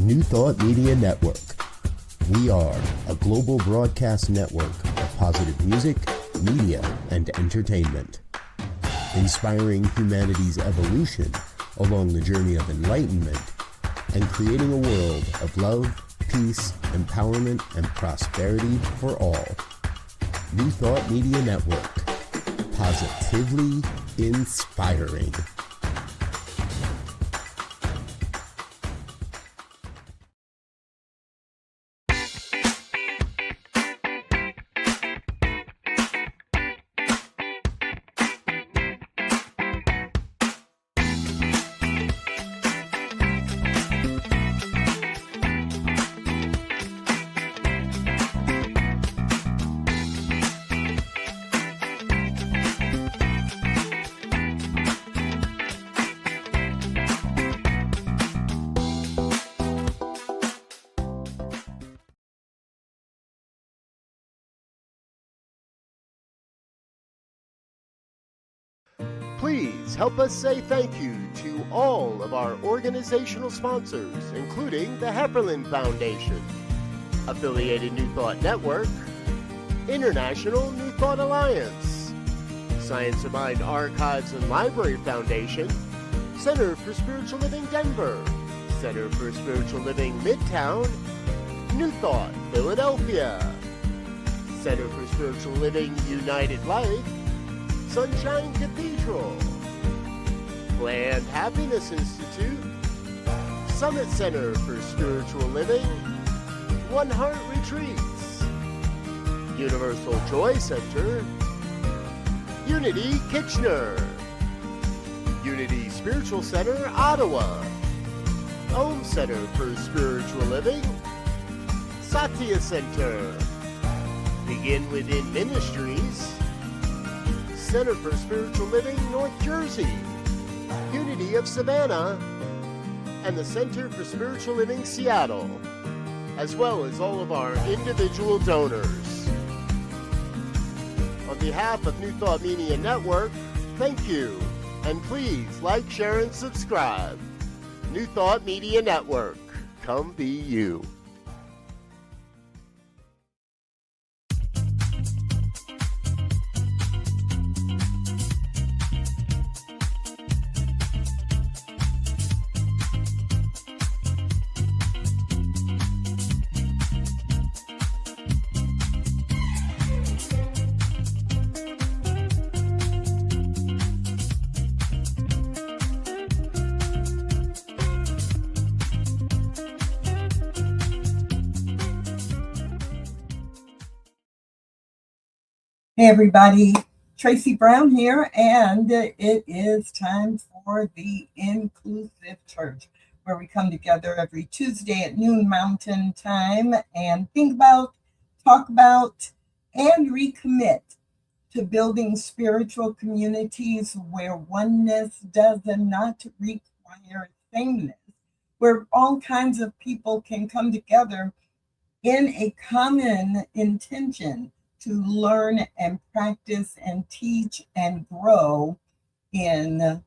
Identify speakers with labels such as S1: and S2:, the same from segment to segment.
S1: New Thought Media Network. We are a global broadcast network of positive music, media, and entertainment, inspiring humanity's evolution along the journey of enlightenment and creating a world of love, peace, empowerment, and prosperity for all. New Thought Media Network. Positively inspiring. Please help us say thank you to all of our organizational sponsors, including the Hefferland Foundation, Affiliated New Thought Network, International New Thought Alliance, Science of Mind Archives and Library Foundation, Center for Spiritual Living Denver, Center for Spiritual Living Midtown, New Thought Philadelphia, Center for Spiritual Living United Life, Sunshine Cathedral, Planned Happiness Institute, Summit Center for Spiritual Living, One Heart Retreats, Universal Joy Center, Unity Kitchener, Unity Spiritual Center, Ottawa, Home Center for Spiritual Living, Satya Center, Begin Within Ministries, Center for Spiritual Living, North Jersey, Unity of Savannah, and the Center for Spiritual Living, Seattle, as well as all of our individual donors. On behalf of New Thought Media Network, thank you, and please like, share, and subscribe. New Thought Media Network, come be you.
S2: Hey everybody, Tracy Brown here, and it is time for the Inclusive Church, where we come together every Tuesday at noon Mountain Time and think about, talk about, and recommit to building spiritual communities where oneness does not require sameness, where all kinds of people can come together in a common intention to learn and practice and teach and grow in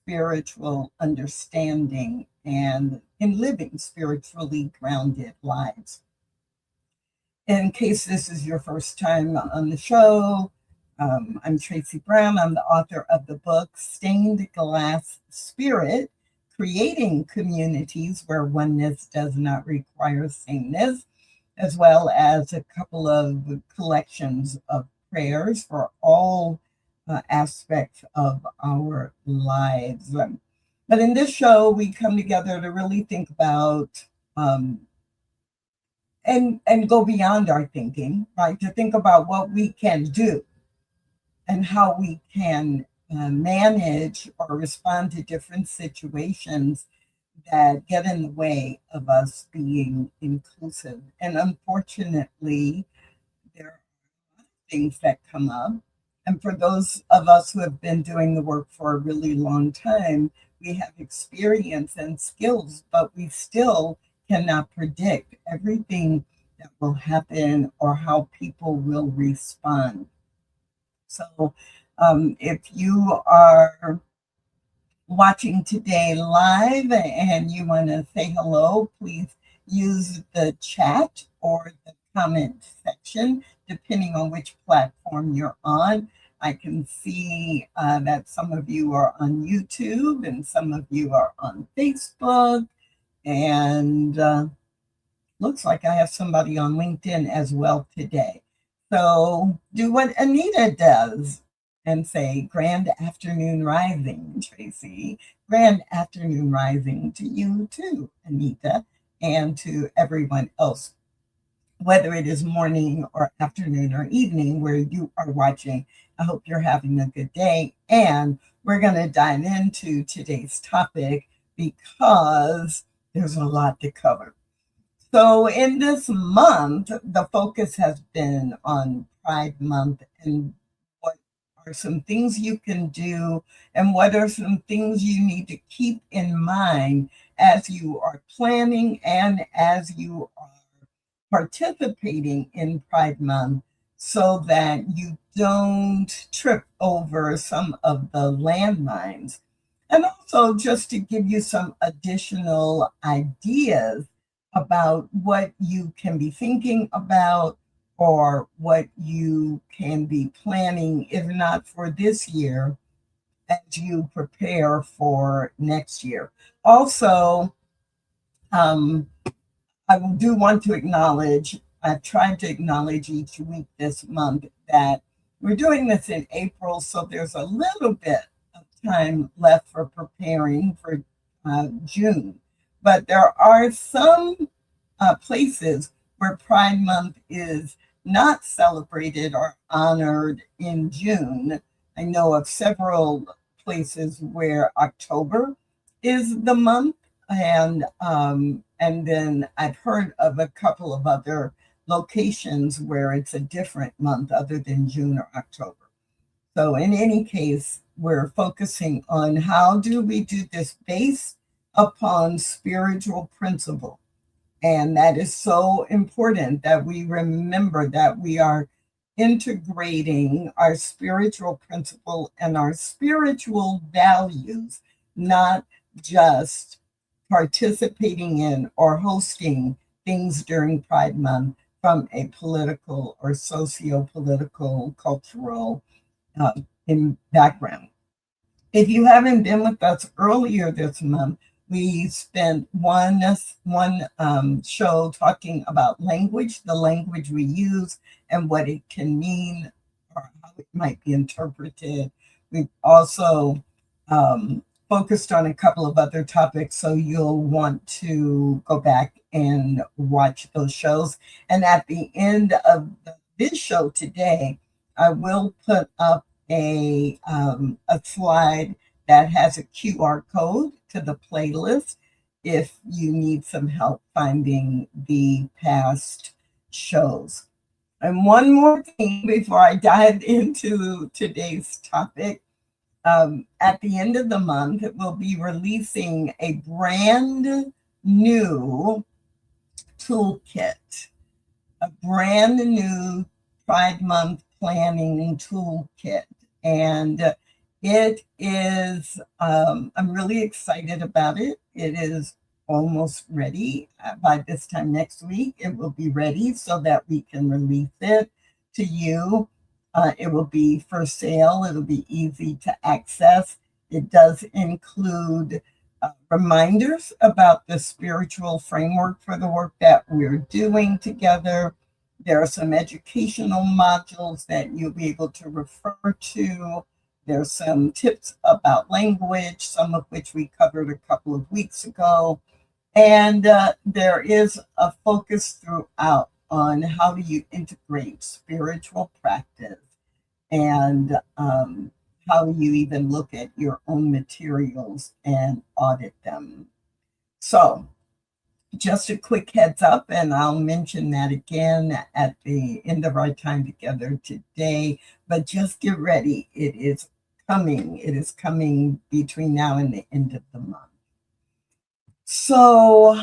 S2: spiritual understanding and in living spiritually grounded lives. In case this is your first time on the show, I'm Tracy Brown. I'm the author of the book Stained Glass Spirit, Creating Communities Where Oneness Does Not Require Sameness, as well as a couple of collections of prayers for all aspects of our lives. But in this show, we come together to really think about and go beyond our thinking, right? To think about what we can do and how we can manage or respond to different situations that get in the way of us being inclusive. And unfortunately, there are things that come up. And for those of us who have been doing the work for a really long time, we have experience and skills, but we still cannot predict everything that will happen or how people will respond. So if you are watching today live and you want to say hello, please use the chat or the comment section, depending on which platform you're on. I can see that some of you are on YouTube and some of you are on Facebook. And looks like I have somebody on LinkedIn as well today. So do what Anita does and say, Grand Afternoon Rising, Tracy. Grand Afternoon Rising to you too, Anita, and to everyone else, whether it is morning or afternoon or evening where you are watching. I hope you're having a good day. And we're going to dive into today's topic because there's a lot to cover. So, in this month, the focus has been on Pride Month and what are some things you can do and what are some things you need to keep in mind as you are planning and as you are participating in Pride Month so that you don't trip over some of the landmines. And also, just to give you some additional ideas about what you can be thinking about or what you can be planning, if not for this year, as you prepare for next year. Also, I do want to acknowledge, I've tried to acknowledge each week this month that we're doing this in April, so there's a little bit of time left for preparing for June. But there are some places where Pride Month is not celebrated or honored in June. I know of several places where October is the month, and then I've heard of a couple of other locations where it's a different month other than June or October. So in any case, we're focusing on how do we do this based upon spiritual principle. And that is so important that we remember that we are integrating our spiritual principle and our spiritual values, not just participating in or hosting things during Pride Month from a political or socio-political, cultural in background. If you haven't been with us earlier this month, we spent one show talking about language, the language we use, and what it can mean or how it might be interpreted. We've also focused on a couple of other topics, so you'll want to go back and watch those shows. And at the end of this show today, I will put up a slide that has a QR code to the playlist if you need some help finding the past shows. And one more thing before I dive into today's topic. At the end of the month, we'll be releasing a brand new toolkit, a brand new Pride Month planning toolkit. And it is, I'm really excited about it. It is almost ready. By this time next week, it will be ready so that we can release it to you. It will be for sale. It'll be easy to access. It does include reminders about the spiritual framework for the work that we're doing together. There are some educational modules that you'll be able to refer to. There's some tips about language, some of which we covered a couple of weeks ago. And there is a focus throughout on how do you integrate spiritual practice and how do you even look at your own materials and audit them. So just a quick heads up, and I'll mention that again at the end of our time together today, but just get ready. It is coming. It is coming between now and the end of the month. So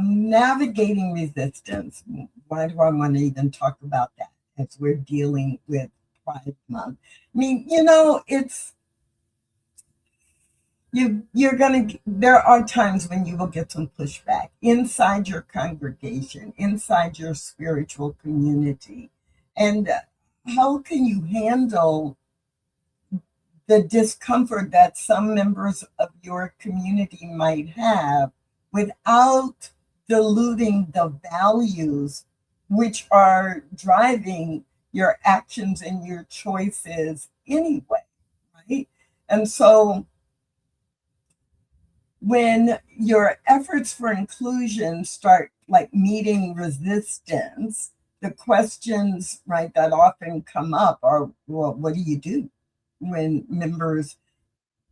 S2: navigating resistance, why do I want to even talk about that as we're dealing with Pride Month? I mean, you know, there are times when you will get some pushback inside your congregation, inside your spiritual community. And how can you handle the discomfort that some members of your community might have without diluting the values which are driving your actions and your choices anyway, right? And so when your efforts for inclusion start like meeting resistance, the questions, right, that often come up are, well, what do you do when members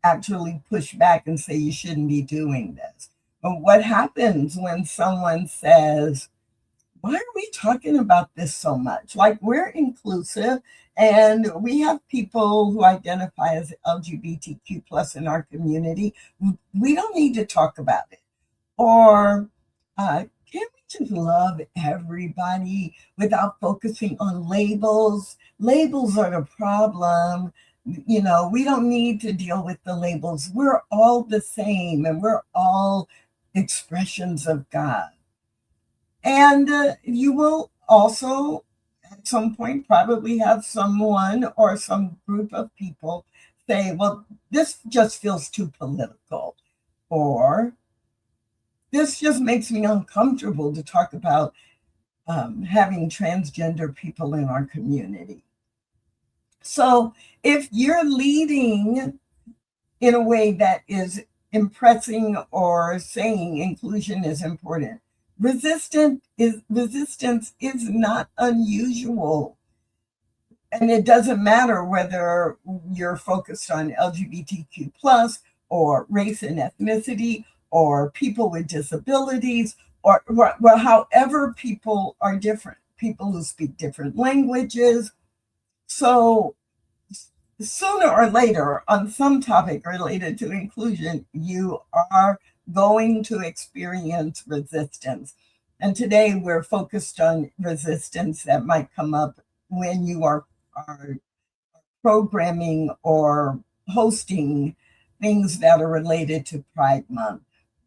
S2: actually push back and say you shouldn't be doing this? But what happens when someone says, why are we talking about this so much? Like, we're inclusive and we have people who identify as LGBTQ plus in our community. We don't need to talk about it. Or can't we just love everybody without focusing on labels? Labels are the problem. You know, we don't need to deal with the labels. We're all the same and we're all expressions of God. And you will also, at some point, probably have someone or some group of people say, well, this just feels too political, or this just makes me uncomfortable to talk about having transgender people in our community. So if you're leading in a way that is impressing or saying inclusion is important, resistance is not unusual. And it doesn't matter whether you're focused on LGBTQ plus or race and ethnicity or people with disabilities or well, however people are different, people who speak different languages. So sooner or later, on some topic related to inclusion, you are going to experience resistance. And today we're focused on resistance that might come up when you are programming or hosting things that are related to Pride Month.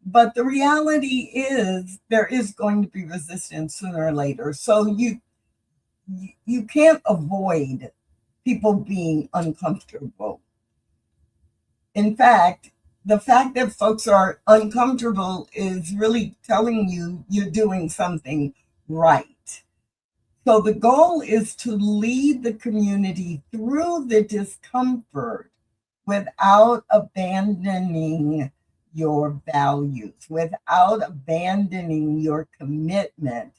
S2: But the reality is there is going to be resistance sooner or later. So you can't avoid people being uncomfortable. In fact, the fact that folks are uncomfortable is really telling you you're doing something right. So the goal is to lead the community through the discomfort without abandoning your values, without abandoning your commitment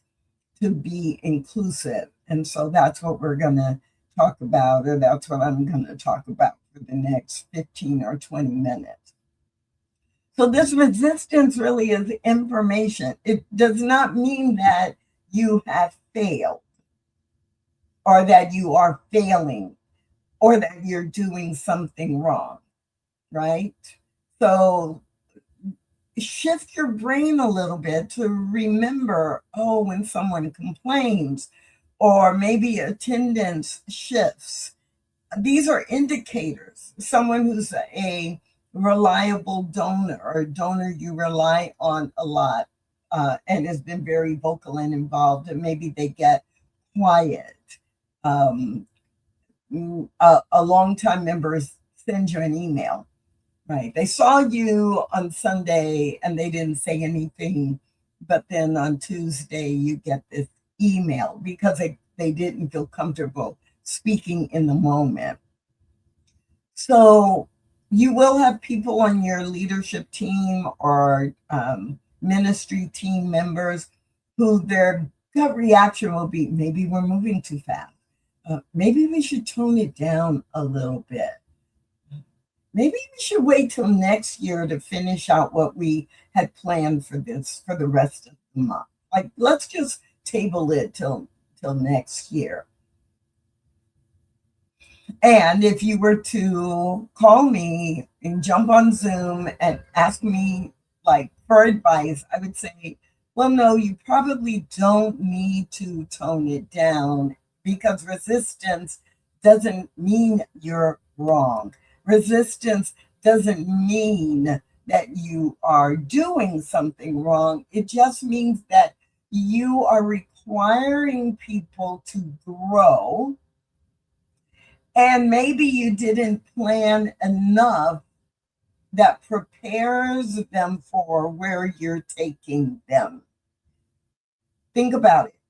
S2: to be inclusive. And so that's what we're going to talk about, or that's what I'm going to talk about for the next 15 or 20 minutes. So this resistance really is information. It does not mean that you have failed or that you are failing or that you're doing something wrong, right? So shift your brain a little bit to remember, oh, when someone complains or maybe attendance shifts, these are indicators. Someone who's a reliable donor or a donor you rely on a lot and has been very vocal and involved, and maybe they get quiet. A longtime member sends you an email, right? They saw you on Sunday and they didn't say anything, but then on Tuesday you get this email because they didn't feel comfortable speaking in the moment. So you will have people on your leadership team or ministry team members who their gut reaction will be, maybe we're moving too fast. Maybe we should tone it down a little bit. Maybe we should wait till next year to finish out what we had planned for the rest of the month. Like, let's just table it till next year. And if you were to call me and jump on Zoom and ask me like for advice, I would say, well, no, you probably don't need to tone it down because resistance doesn't mean you're wrong. Resistance doesn't mean that you are doing something wrong. It just means that you are requiring people to grow, and maybe you didn't plan enough that prepares them for where you're taking them. Think about it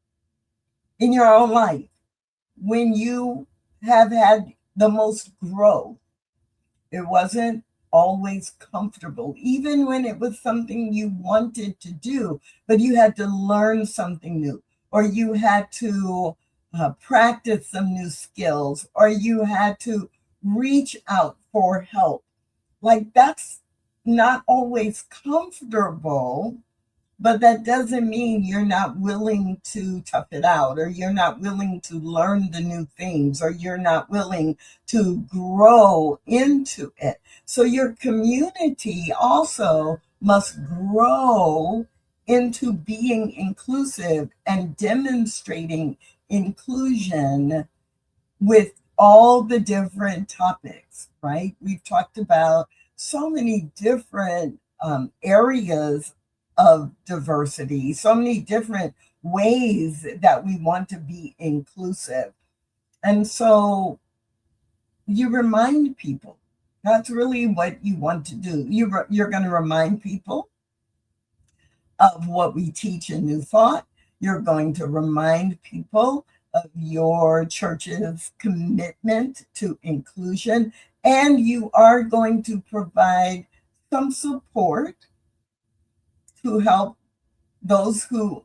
S2: in your own life. When you have had the most growth, it wasn't always comfortable, even when it was something you wanted to do, but you had to learn something new, or you had to practice some new skills, or you had to reach out for help. Like, that's not always comfortable, but that doesn't mean you're not willing to tough it out, or you're not willing to learn the new things, or you're not willing to grow into it. So your community also must grow into being inclusive and demonstrating inclusion with all the different topics, right? We've talked about so many different areas of diversity, so many different ways that we want to be inclusive. And so you remind people. That's really what you want to do. You're going to remind people of what we teach in New Thought. You're going to remind people of your church's commitment to inclusion, and you are going to provide some support to help those who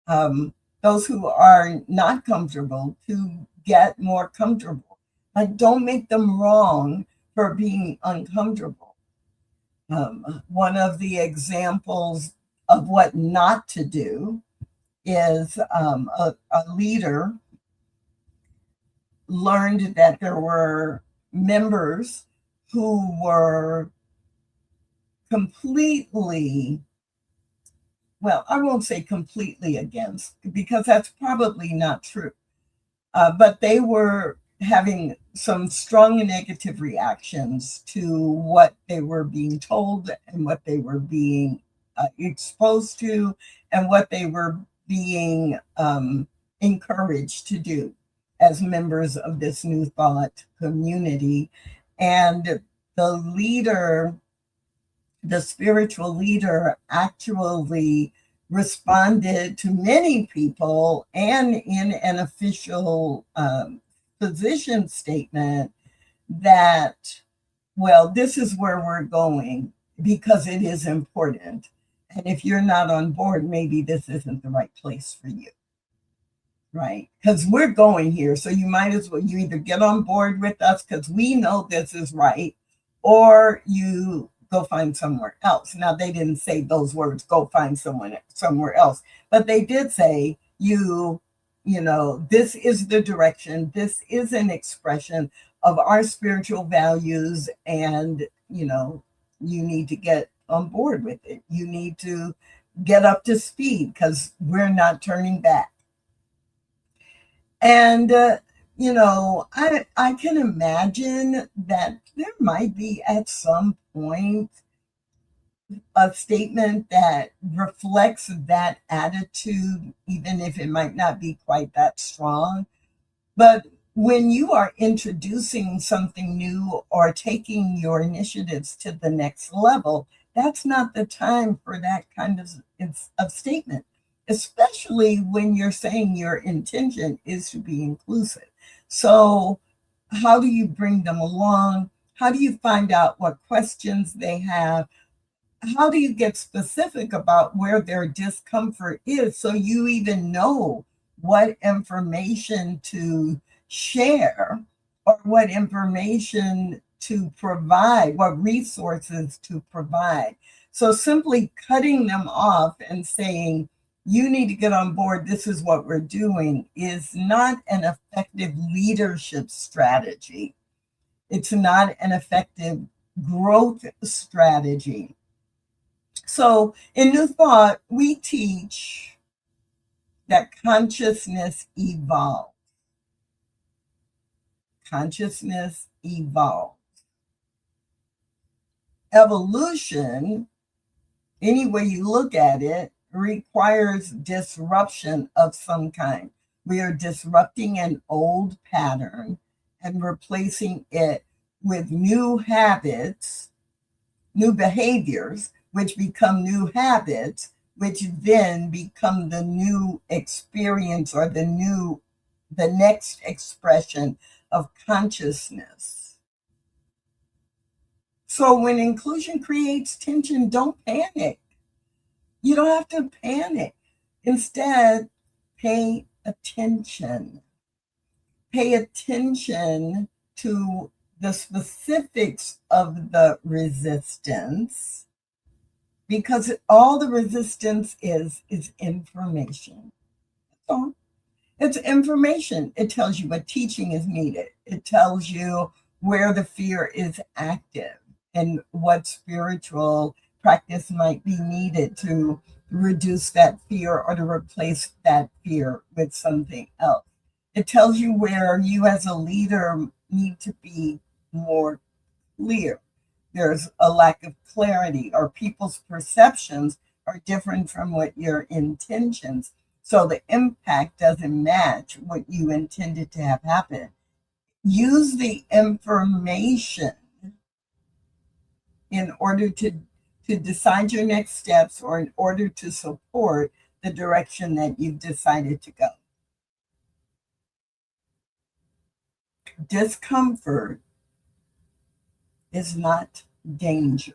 S2: are not comfortable to get more comfortable. Like, don't make them wrong for being uncomfortable. One of the examples of what not to do is a leader learned that there were members who were completely, well, I won't say completely against, because that's probably not true, but they were having some strong negative reactions to what they were being told and what they were being exposed to and what they were being encouraged to do as members of this New Thought community. And the leader, the spiritual leader, actually responded to many people and in an official position statement that, well, this is where we're going because it is important. And if you're not on board, maybe this isn't the right place for you, right? Because we're going here. So you might as well, you either get on board with us because we know this is right, or you go find somewhere else. Now, they didn't say those words, go find someone somewhere else, but they did say, you know, this is the direction. This is an expression of our spiritual values, and, you know, you need to get on board with it. You need to get up to speed because we're not turning back. And, you know, I can imagine that there might be at some point a statement that reflects that attitude, even if it might not be quite that strong. But when you are introducing something new or taking your initiatives to the next level, that's not the time for that kind of statement, especially when you're saying your intention is to be inclusive. So how do you bring them along? How do you find out what questions they have? How do you get specific about where their discomfort is so you even know what information to share or what information to provide, what resources to provide? So simply cutting them off and saying, you need to get on board, this is what we're doing, is not an effective leadership strategy. It's not an effective growth strategy. So in New Thought, we teach that consciousness evolves. Consciousness evolves. Evolution, any way you look at it, requires disruption of some kind. We are disrupting an old pattern and replacing it with new habits, new behaviors, which become new habits, which then become the new experience or the next expression of consciousness. So when inclusion creates tension, don't panic. You don't have to panic. Instead, pay attention. Pay attention to the specifics of the resistance, because all the resistance is information. So it's information. It tells you what teaching is needed. It tells you where the fear is active and what spiritual practice might be needed to reduce that fear or to replace that fear with something else. It tells you where you as a leader need to be more clear. There's a lack of clarity, or people's perceptions are different from what your intentions. So the impact doesn't match what you intended to have happen. Use the information in order to decide your next steps, or in order to support the direction that you've decided to go. Discomfort is not danger.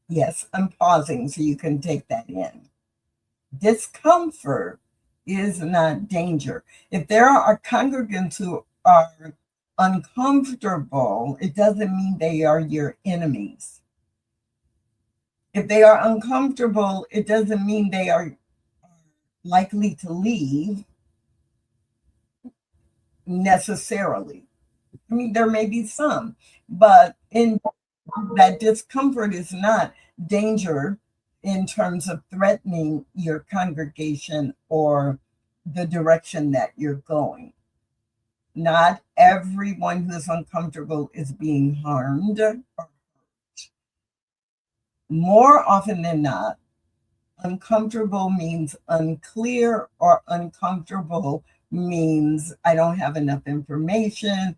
S2: Yes, I'm pausing so you can take that in. Discomfort is not danger. If there are congregants who are uncomfortable, it doesn't mean they are your enemies. If they are uncomfortable, it doesn't mean they are likely to leave necessarily. I mean, there may be some, but in that discomfort is not danger in terms of threatening your congregation or the direction that you're going. Not everyone who's uncomfortable is being harmed or hurt. More often than not, uncomfortable means unclear, or uncomfortable means I don't have enough information.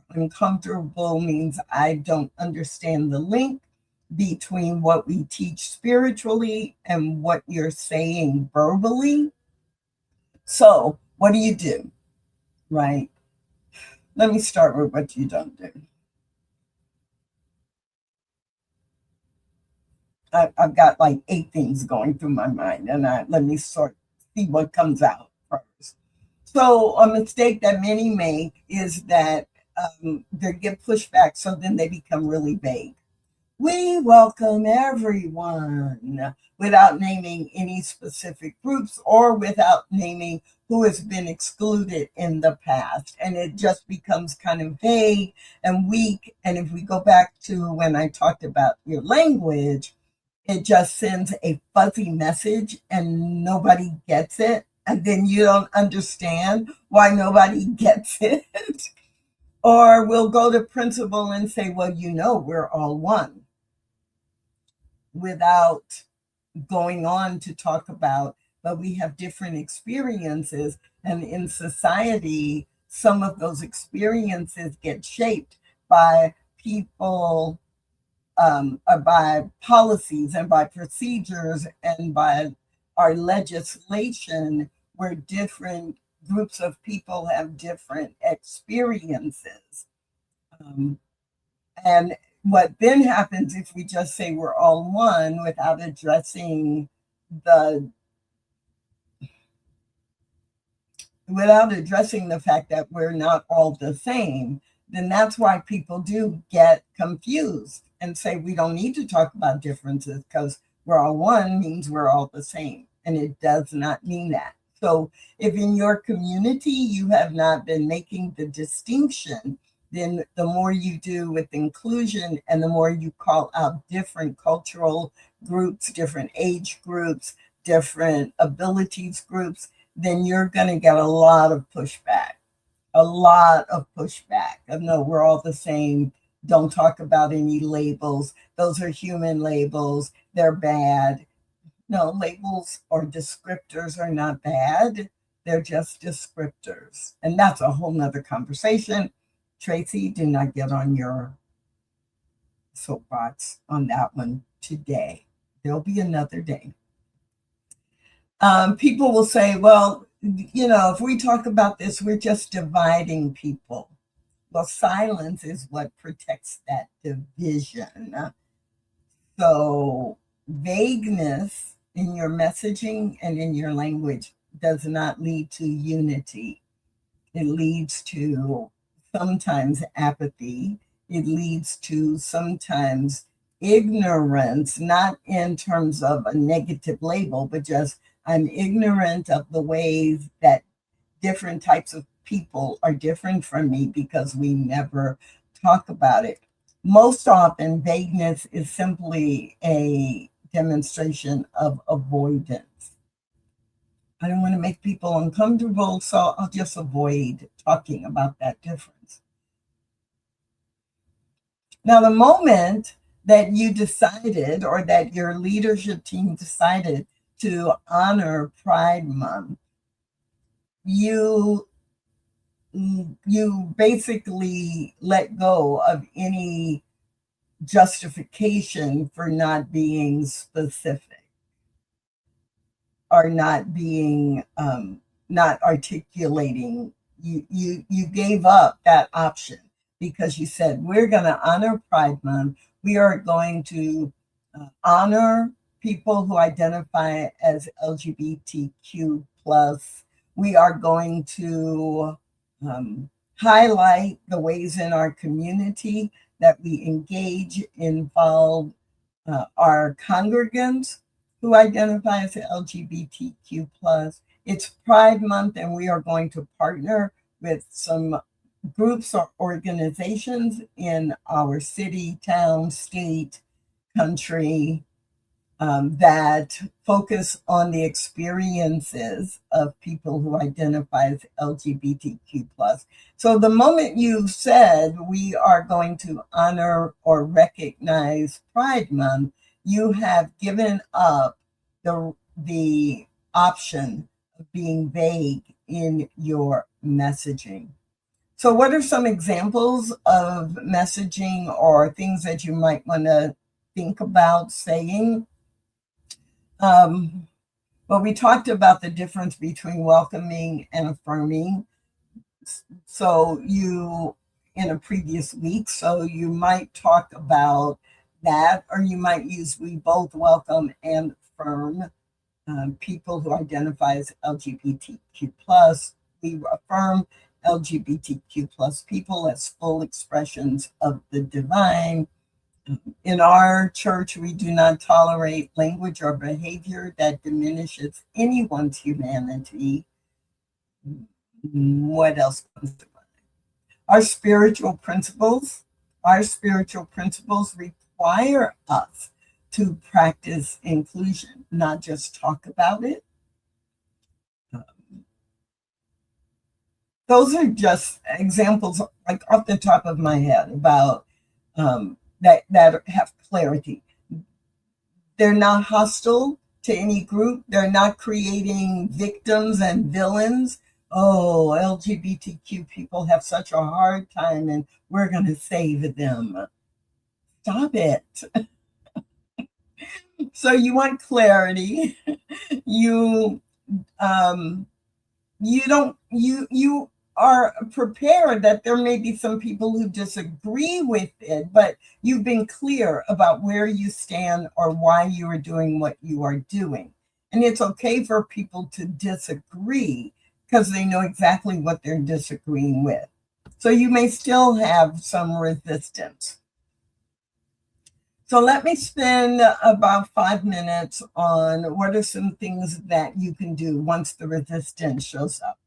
S2: Uncomfortable means I don't understand the link between what we teach spiritually and what you're saying verbally. So, what do? Right? Let me start with what you don't do. I've got like 8 things going through my mind, and let me see what comes out first. So, a mistake that many make is that they get pushed back, so then they become really vague. We welcome everyone, without naming any specific groups or without naming who has been excluded in the past. And it just becomes kind of vague and weak. And if we go back to when I talked about your language, it just sends a fuzzy message and nobody gets it. And then you don't understand why nobody gets it. Or we'll go to principle and say, well, we're all one, without going on to talk about, but we have different experiences. And in society, some of those experiences get shaped by people, by policies and by procedures and by our legislation, where different groups of people have different experiences. And what then happens if we just say we're all one without addressing the fact that we're not all the same, then that's why people do get confused and say we don't need to talk about differences, because we're all one means we're all the same. And it does not mean that. So if in your community you have not been making the distinction, then the more you do with inclusion and the more you call out different cultural groups, different age groups, different abilities groups, then you're going to get a lot of pushback. a lot of pushback. No, we're all the same. Don't talk about any labels. Those are human labels. They're bad. No, labels or descriptors are not bad. They're just descriptors. And that's a whole nother conversation. Tracy, do not get on your soapbox on that one today. There'll be another day. People will say, well, if we talk about this, we're just dividing people. Well, silence is what protects that division. So, vagueness in your messaging and in your language does not lead to unity. It leads to sometimes apathy. It leads to sometimes ignorance, not in terms of a negative label, but just I'm ignorant of the ways that different types of people are different from me because we never talk about it. Most often, vagueness is simply a demonstration of avoidance. I don't want to make people uncomfortable, so I'll just avoid talking about that difference. Now, the moment that you decided or that your leadership team decided to honor Pride Month, you basically let go of any justification for not being specific or not being not articulating. You gave up that option because you said we're going to honor Pride Month. We are going to honor people who identify as LGBTQ plus. We are going to highlight the ways in our community that we engage, involve our congregants who identify as LGBTQ plus. It's Pride Month, and we are going to partner with some groups or organizations in our city, town, state, country, that focus on the experiences of people who identify as LGBTQ plus. So the moment you said we are going to honor or recognize Pride Month, you have given up the option of being vague in your messaging. So what are some examples of messaging or things that you might want to think about saying? Well, we talked about the difference between welcoming and affirming. So in a previous week, so you might talk about that, or you might use we both welcome and affirm people who identify as LGBTQ plus. We affirm LGBTQ plus people as full expressions of the divine. In our church, we do not tolerate language or behavior that diminishes anyone's humanity. What else comes to mind? Our spiritual principles require us to practice inclusion, not just talk about it. Those are just examples, like off the top of my head, about that have clarity. They're not hostile to any group. They're not creating victims and villains. Oh, LGBTQ people have such a hard time and we're going to save them. Stop it. So you want clarity. You are prepared that there may be some people who disagree with it, but you've been clear about where you stand or why you are doing what you are doing. And it's okay for people to disagree because they know exactly what they're disagreeing with. So you may still have some resistance. So let me spend about 5 minutes on what are some things that you can do once the resistance shows up.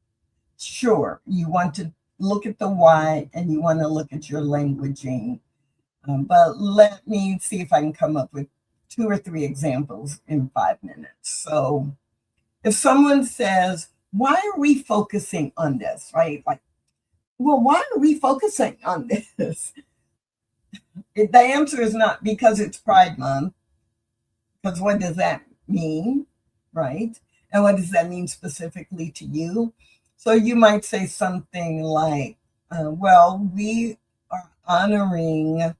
S2: Sure, you want to look at the why and you want to look at your languaging. But let me see if I can come up with 2 or 3 examples in 5 minutes. So if someone says, why are we focusing on this, right? Like, well, why are we focusing on this? The answer is not because it's Pride Month, because what does that mean, right? And what does that mean specifically to you? So you might say something like, well, we are honoring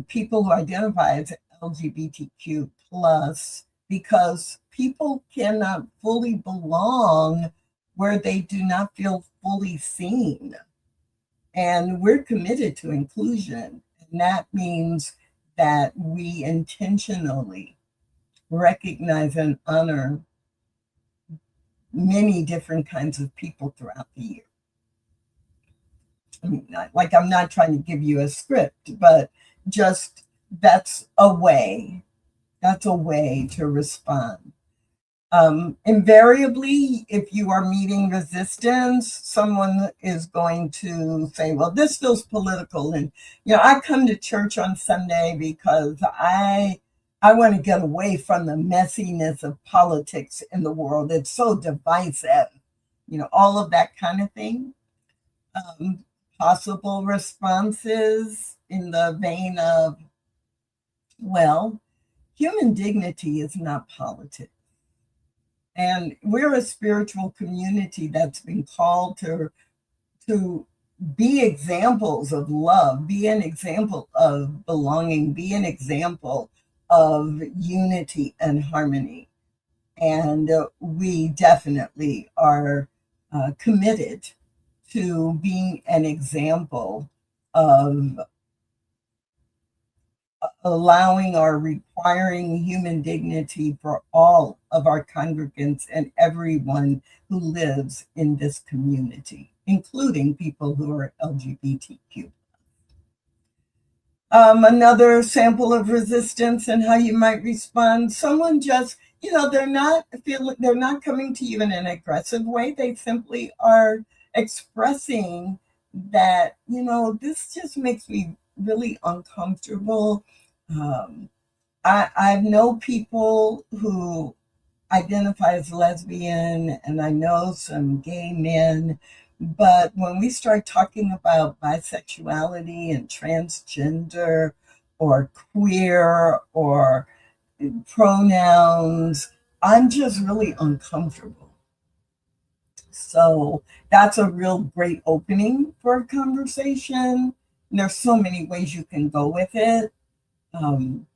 S2: people who identify as LGBTQ plus because people cannot fully belong where they do not feel fully seen. And we're committed to inclusion. And that means that we intentionally recognize and honor many different kinds of people throughout the year. I mean, I'm not trying to give you a script, but just that's a way. That's a way to respond. Invariably, if you are meeting resistance, someone is going to say, well, this feels political. And, I come to church on Sunday because I want to get away from the messiness of politics in the world. It's so divisive, all of that kind of thing. Possible responses in the vein of, well, human dignity is not politics. And we're a spiritual community that's been called to be examples of love, be an example of belonging, be an example of unity and harmony. And we definitely are committed to being an example of allowing or requiring human dignity for all of our congregants and everyone who lives in this community, including people who are LGBTQ. Another sample of resistance and how you might respond. Someone just, they're not coming to you in an aggressive way. They simply are expressing that, this just makes me really uncomfortable. I know people who identify as lesbian, and I know some gay men, but when we start talking about bisexuality and transgender or queer or pronouns, I'm just really uncomfortable. So that's a real great opening for a conversation. And there's so many ways you can go with it. I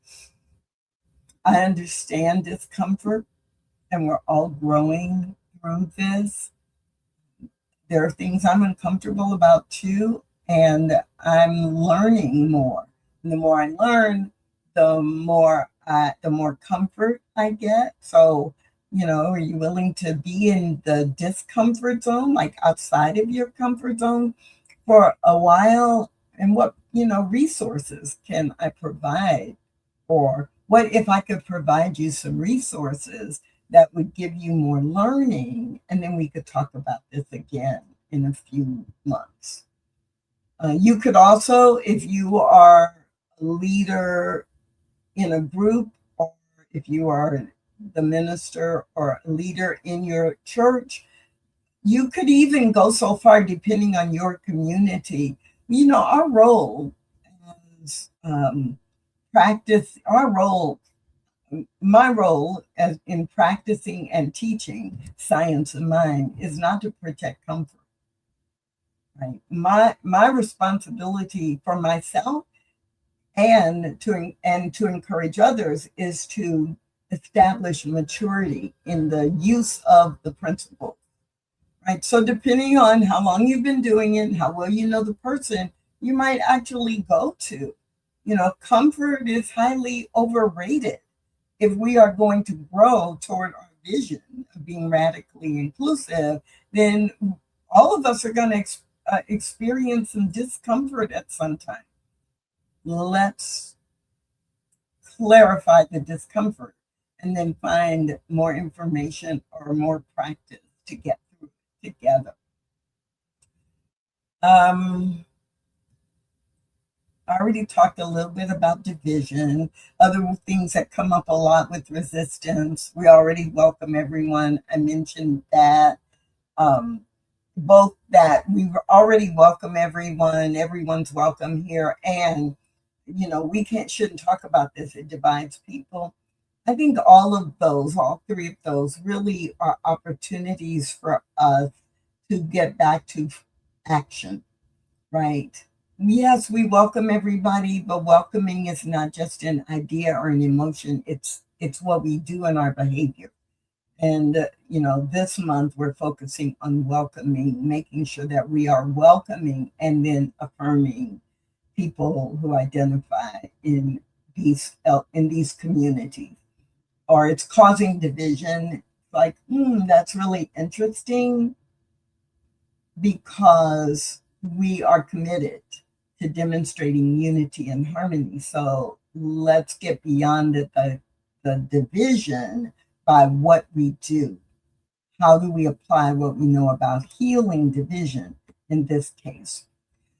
S2: understand discomfort, and we're all growing through this. There are things I'm uncomfortable about too, and I'm learning more. And the more I learn, the more comfort I get. So, are you willing to be in the discomfort zone, like outside of your comfort zone for a while? And what, resources can I provide? Or what if I could provide you some resources that would give you more learning? And then we could talk about this again in a few months. You could also, if you are a leader in a group, or if you are the minister or a leader in your church, you could even go so far, depending on your community. Our role as my role as in practicing and teaching science of mind is not to protect comfort. Right? My responsibility for myself and to encourage others is to establish maturity in the use of the principle. Right? So depending on how long you've been doing it and how well you know the person, you might actually go to. Comfort is highly overrated if we are going to grow toward our vision of being radically inclusive. Then all of us are going to experience some discomfort at some time. Let's clarify the discomfort and then find more information or more practice to get through it together. I already talked a little bit about division, other things that come up a lot with resistance. We already welcome everyone. I mentioned that. both that we already welcome everyone, everyone's welcome here, and we shouldn't talk about this, it divides people. I think all three of those really are opportunities for us to get back to action, right? Yes, we welcome everybody, but welcoming is not just an idea or an emotion, it's what we do in our behavior. And, this month we're focusing on welcoming, making sure that we are welcoming and then affirming people who identify in these communities. Or it's causing division. Like, that's really interesting because we are committed to demonstrating unity and harmony. So let's get beyond the division by what we do. How do we apply what we know about healing division in this case?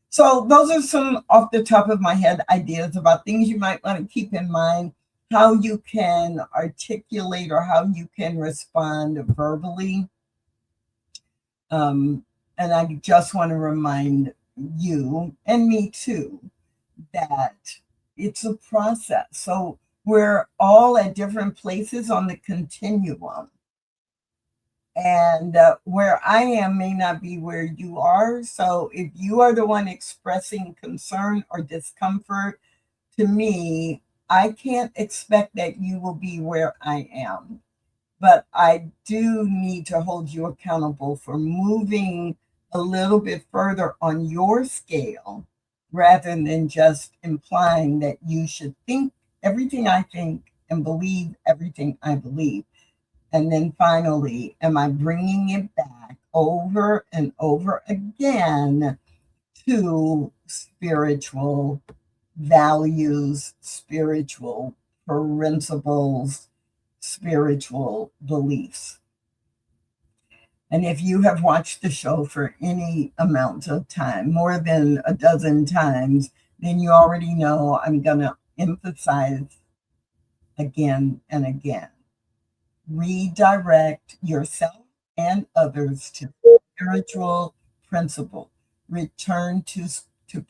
S2: So those are some off the top of my head ideas about things you might want to keep in mind, how you can articulate or how you can respond verbally. And I just want to remind you and me too that it's a process. So we're all at different places on the continuum. And where I am may not be where you are. So if you are the one expressing concern or discomfort, to me, I can't expect that you will be where I am. But I do need to hold you accountable for moving a little bit further on your scale rather than just implying that you should think everything I think and believe everything I believe. And then finally, am I bringing it back over and over again to spiritual values, spiritual principles, spiritual beliefs? And if you have watched the show for any amount of time, more than a dozen times, then you already know I'm going to emphasize again and again. Redirect yourself and others to spiritual principle. Return to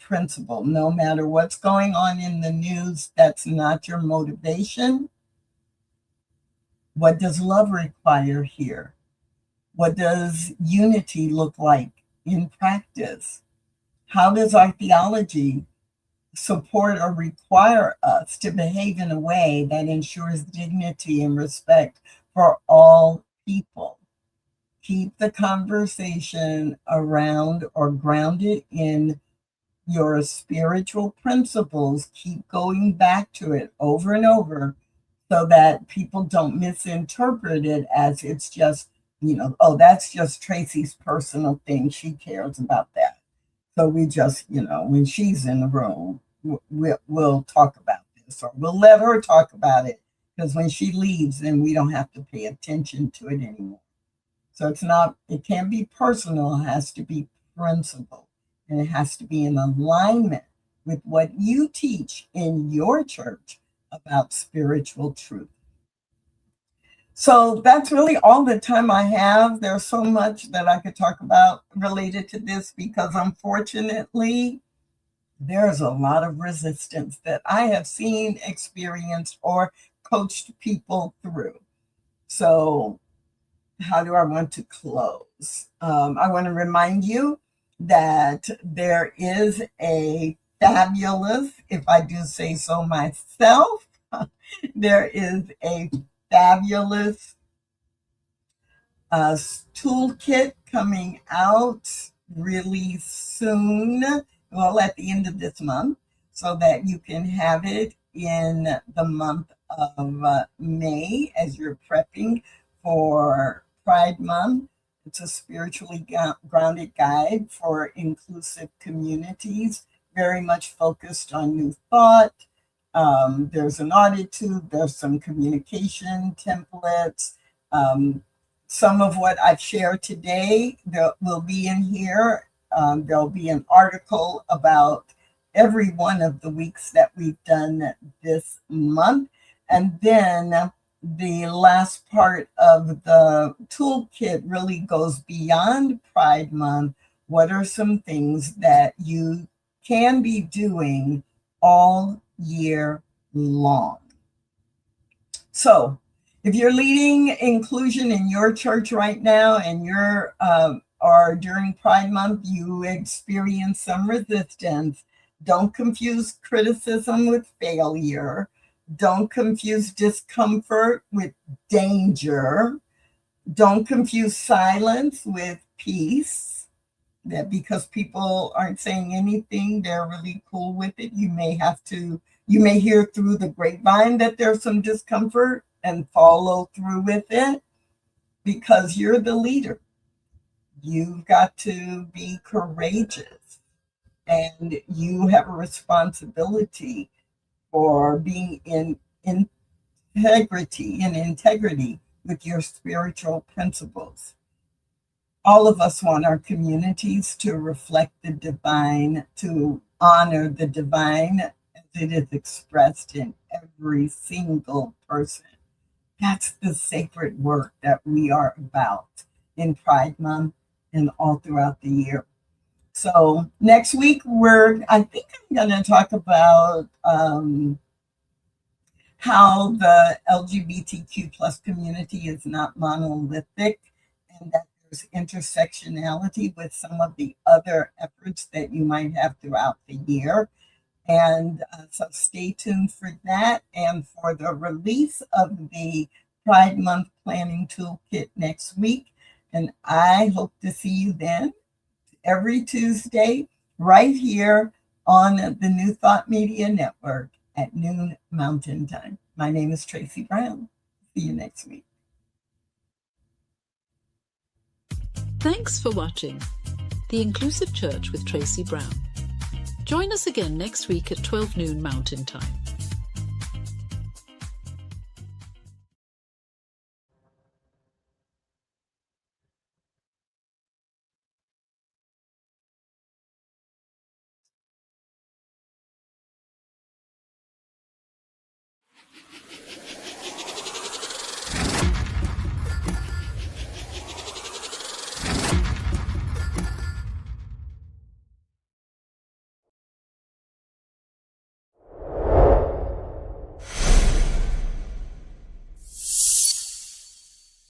S2: principle. No matter what's going on in the news, that's not your motivation. What does love require here? What does unity look like in practice? How does our theology support or require us to behave in a way that ensures dignity and respect for all people? Keep the conversation around or grounded in your spiritual principles. Keep going back to it over and over so that people don't misinterpret it as it's just, oh, that's just Tracy's personal thing. She cares about that. So we just, when she's in the room, we'll talk about this, or we'll let her talk about it, because when she leaves, then we don't have to pay attention to it anymore. So it can't be personal, it has to be principle, and it has to be in alignment with what you teach in your church about spiritual truth. So that's really all the time I have. There's so much that I could talk about related to this because unfortunately, there's a lot of resistance that I have seen, experienced, or coached people through. So how do I want to close? I want to remind you that there is a fabulous, if I do say so myself, there is a fabulous toolkit coming out really soon, well, at the end of this month, so that you can have it in the month of May as you're prepping for Pride Month. It's a spiritually grounded guide for inclusive communities, very much focused on new thought. There's an audit tube, there's some communication templates. Some of what I've shared today will be in here. There'll be an article about every one of the weeks that we've done this month. And then the last part of the toolkit really goes beyond Pride Month. What are some things that you can be doing all year long? So if you're leading inclusion in your church right now and you're or during Pride Month, you experience some resistance, don't confuse criticism with failure. Don't confuse discomfort with danger. Don't confuse silence with peace. That because people aren't saying anything, they're really cool with it. You may hear through the grapevine that there's some discomfort and follow through with it because you're the leader. You've got to be courageous and you have a responsibility for being in integrity with your spiritual principles. All of us want our communities to reflect the divine, to honor the divine as it is expressed in every single person. That's the sacred work that we are about in Pride Month and all throughout the year. So next week, I think I'm going to talk about how the LGBTQ plus community is not monolithic and that there's intersectionality with some of the other efforts that you might have throughout the year. And so stay tuned for that and for the release of the Pride Month Planning Toolkit next week. And I hope to see you then every Tuesday right here on the New Thought Media Network at noon Mountain Time. My name is Tracy Brown. See you next week.
S3: Thanks for watching The Inclusive Church with Tracy Brown. Join us again next week at 12 noon Mountain Time.